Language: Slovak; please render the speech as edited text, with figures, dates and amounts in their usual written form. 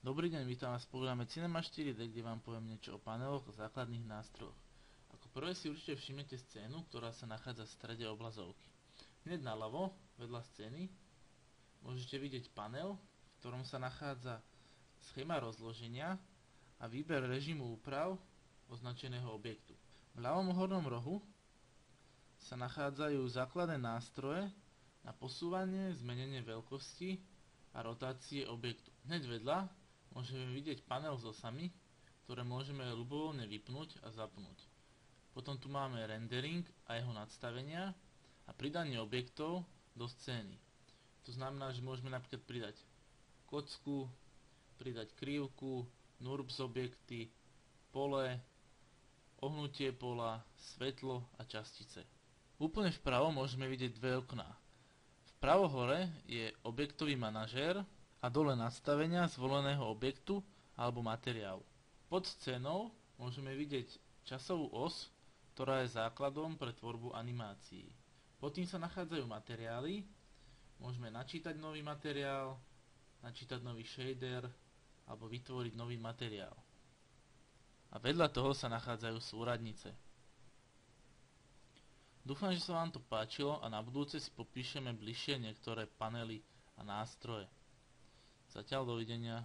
Dobrý deň, vítam vás v programe Cinema 4D, kde vám poviem niečo o paneloch a základných nástrojoch. Ako prvé si určite všimnete scénu, ktorá sa nachádza v strede obrazovky. Hneď naľavo, vedľa scény, môžete vidieť panel, v ktorom sa nachádza schéma rozloženia a výber režimu úprav označeného objektu. V ľavom hornom rohu sa nachádzajú základné nástroje na posúvanie, zmenenie veľkosti a rotácie objektu. Hneď vedľa môžeme vidieť panel s osami, ktoré môžeme ľubovoľne vypnúť a zapnúť. Potom tu máme rendering a jeho nadstavenia a pridanie objektov do scény. To znamená, že môžeme napríklad pridať kocku, pridať krivku, NURBS objekty, pole, ohnutie pola, svetlo a častice. Úplne vpravo môžeme vidieť dve okná. Vpravo hore je objektový manažér a dole nastavenia zvoleného objektu alebo materiálu. Pod scénou môžeme vidieť časovú os, ktorá je základom pre tvorbu animácií. Pod tým sa nachádzajú materiály, môžeme načítať nový materiál, načítať nový shader alebo vytvoriť nový materiál. A vedľa toho sa nachádzajú súradnice. Dúfam, že sa vám to páčilo a na budúce si popíšeme bližšie niektoré panely a nástroje. Zatiaľ dovidenia.